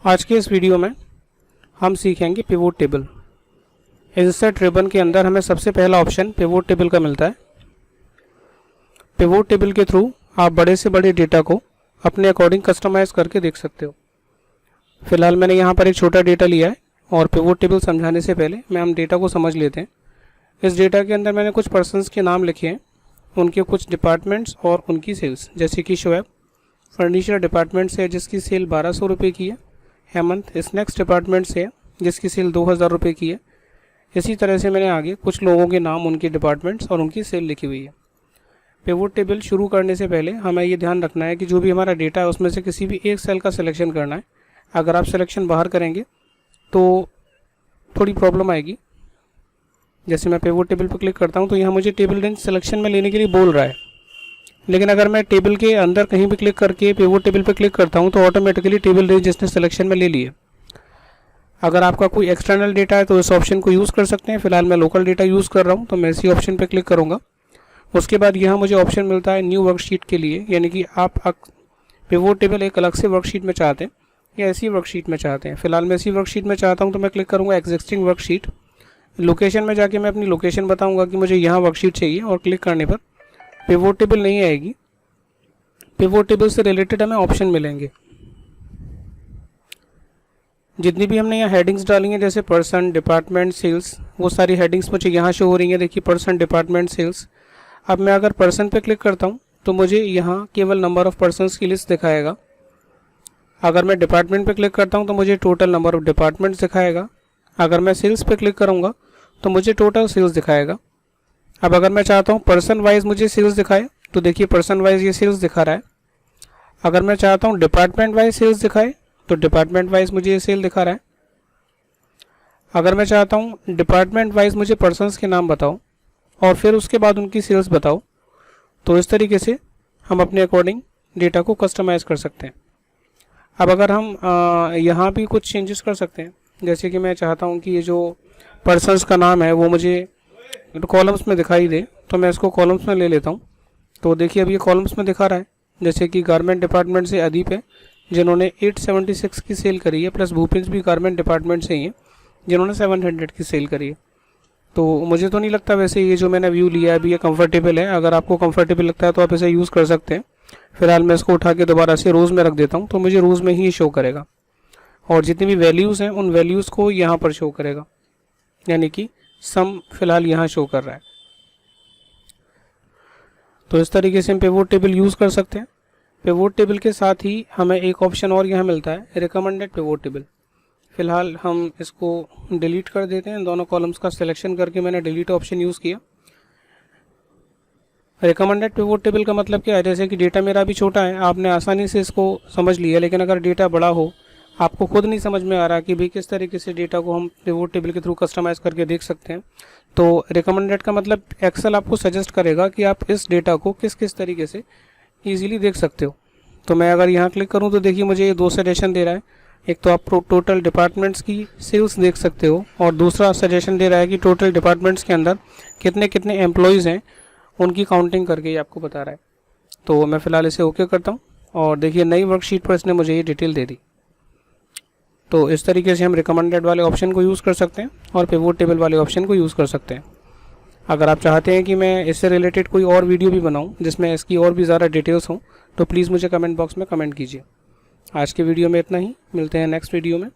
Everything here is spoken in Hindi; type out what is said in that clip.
आज के इस वीडियो में हम सीखेंगे पिवोट टेबल। इंसर्ट रिबन के अंदर हमें सबसे पहला ऑप्शन पिवोट टेबल का मिलता है। पिवोट टेबल के थ्रू आप बड़े से बड़े डेटा को अपने अकॉर्डिंग कस्टमाइज़ करके देख सकते हो। फिलहाल मैंने यहाँ पर एक छोटा डेटा लिया है और पिवोट टेबल समझाने से पहले हम डेटा को समझ लेते हैं। इस डेटा के अंदर मैंने कुछ पर्सनस के नाम लिखे हैं, उनके कुछ डिपार्टमेंट्स और उनकी सेल्स। जैसे कि शोएब फर्नीचर डिपार्टमेंट से जिसकी सेल 1200 रुपये की है। हेमंत स्नैक्स डिपार्टमेंट से जिसकी सेल 2000 रुपये की है। इसी तरह से मैंने आगे कुछ लोगों के नाम, उनके डिपार्टमेंट्स और उनकी सेल लिखी हुई है। पिवोट टेबल शुरू करने से पहले हमें ये ध्यान रखना है कि जो भी हमारा डेटा है उसमें से किसी भी एक सेल का सिलेक्शन करना है। अगर आप सिलेक्शन बाहर करेंगे तो थोड़ी प्रॉब्लम आएगी। जैसे मैं पिवोट टेबल पर क्लिक करता हूँ तो यहाँ मुझे टेबल रेंज सिलेक्शन में लेने के लिए बोल रहा है, लेकिन अगर मैं टेबल के अंदर कहीं भी क्लिक करके पिवोट टेबल पर क्लिक करता हूँ तो ऑटोमेटिकली टेबल रेंज इसने सिलेक्शन में ले ली है। अगर आपका कोई एक्सटर्नल डेटा है तो इस ऑप्शन को यूज़ कर सकते हैं। फिलहाल मैं लोकल डेटा यूज़ कर रहा हूँ तो मैं इसी ऑप्शन पर क्लिक करूँगा। उसके बाद यहाँ मुझे ऑप्शन मिलता है न्यू वर्कशीट के लिए, यानी कि आप पिवोट टेबल एक अलग से वर्कशीट में चाहते हैं या ऐसी वर्कशीट में चाहते हैं। फिलहाल मैं इसी वर्कशीट में चाहता हूँ तो मैं क्लिक करूँगा एग्जिस्टिंग वर्कशीट। लोकेशन में जाके मैं अपनी लोकेशन बताऊँगा कि मुझे यहाँ वर्कशीट चाहिए और क्लिक करने पर पिवोट टेबल नहीं आएगी। पिवोट टेबल से रिलेटेड हमें ऑप्शन मिलेंगे। जितनी भी हमने यहाँ हेडिंग्स डाली हैं जैसे पर्सन, डिपार्टमेंट, सेल्स, वो सारी हेडिंग्स मुझे यहाँ शो हो रही हैं। देखिए पर्सन, डिपार्टमेंट, सेल्स। अब मैं अगर पर्सन पे क्लिक करता हूँ तो मुझे यहाँ केवल नंबर ऑफ़ पर्सनस की लिस्ट दिखाएगा। अगर मैं डिपार्टमेंट पे क्लिक करता हूँ तो मुझे टोटल नंबर ऑफ़ डिपार्टमेंट्स दिखाएगा। अगर मैं सेल्स पे क्लिक करूँगा तो मुझे टोटल सेल्स दिखाएगा। अब अगर मैं चाहता हूँ पर्सन वाइज मुझे सेल्स दिखाए तो देखिए पर्सन वाइज ये सेल्स दिखा रहा है। अगर मैं चाहता हूँ डिपार्टमेंट वाइज सेल्स दिखाए तो डिपार्टमेंट वाइज मुझे ये सेल दिखा रहा है। अगर मैं चाहता हूँ डिपार्टमेंट वाइज मुझे पर्सन्स के नाम बताओ और फिर उसके बाद उनकी सेल्स बताओ, तो इस तरीके से हम अपने अकॉर्डिंग डेटा को कस्टमाइज़ कर सकते हैं। अब अगर हम यहाँ भी कुछ चेंजेस कर सकते हैं, जैसे कि मैं चाहता हूँ कि ये जो पर्सन्स का नाम है वो मुझे कॉलम्स में दिखाई दे, तो मैं इसको कॉलम्स में ले लेता हूँ। तो देखिए अब ये कॉलम्स में दिखा रहा है। जैसे कि गारमेंट डिपार्टमेंट से अदीप है जिन्होंने 876 की सेल करी है, प्लस भूपेंद्र भी गारमेंट डिपार्टमेंट से ही है जिन्होंने 700 की सेल करी है। तो मुझे तो नहीं लगता वैसे ये जो मैंने व्यू लिया है अभी ये कंफर्टेबल है। अगर आपको कंफर्टेबल लगता है तो आप इसे यूज़ कर सकते हैं। फिलहाल मैं इसको उठा के दोबारा से रोज़ में रख देता हूँ तो मुझे रोज़ में ही शो करेगा और जितनी भी वैल्यूज़ हैं उन वैल्यूज़ को यहाँ पर शो करेगा, यानी कि सम फिलहाल यहाँ शो कर रहा है। तो इस तरीके से हम पिवोट टेबल यूज़ कर सकते हैं। पिवोट टेबल के साथ ही हमें एक ऑप्शन और यहाँ मिलता है रिकमेंडेड पिवोट टेबल। फिलहाल हम इसको डिलीट कर देते हैं। दोनों कॉलम्स का सिलेक्शन करके मैंने डिलीट ऑप्शन यूज़ किया। रिकमेंडेड पिवोट टेबल का मतलब क्या है, जैसे कि डेटा मेरा भी छोटा है, आपने आसानी से इसको समझ लिया, लेकिन अगर डेटा बड़ा हो, आपको खुद नहीं समझ में आ रहा कि भाई किस तरीके से डेटा को हम पिवोट टेबल के थ्रू कस्टमाइज़ करके देख सकते हैं, तो रिकमेंडेड का मतलब एक्सेल आपको सजेस्ट करेगा कि आप इस डेटा को किस किस तरीके से ईजिली देख सकते हो। तो मैं अगर यहाँ क्लिक करूँ तो देखिए मुझे ये 2 सजेशन दे रहा है। एक तो आप टोटल डिपार्टमेंट्स की सेल्स देख सकते हो और दूसरा सजेशन दे रहा है कि टोटल डिपार्टमेंट्स के अंदर कितने कितने एम्प्लॉयज़ हैं उनकी काउंटिंग करके ये आपको बता रहा है। तो मैं फ़िलहाल इसे ओके करता हूँ और देखिए नई वर्कशीट पर इसने मुझे ये डिटेल दे दी। तो इस तरीके से हम रिकमेंडेड वाले ऑप्शन को यूज़ कर सकते हैं और पिवोट टेबल वाले ऑप्शन को यूज़ कर सकते हैं। अगर आप चाहते हैं कि मैं इससे रिलेटेड कोई और वीडियो भी बनाऊं जिसमें इसकी और भी ज़्यादा डिटेल्स हों तो प्लीज़ मुझे कमेंट बॉक्स में कमेंट कीजिए। आज के वीडियो में इतना ही, मिलते हैं नेक्स्ट वीडियो में।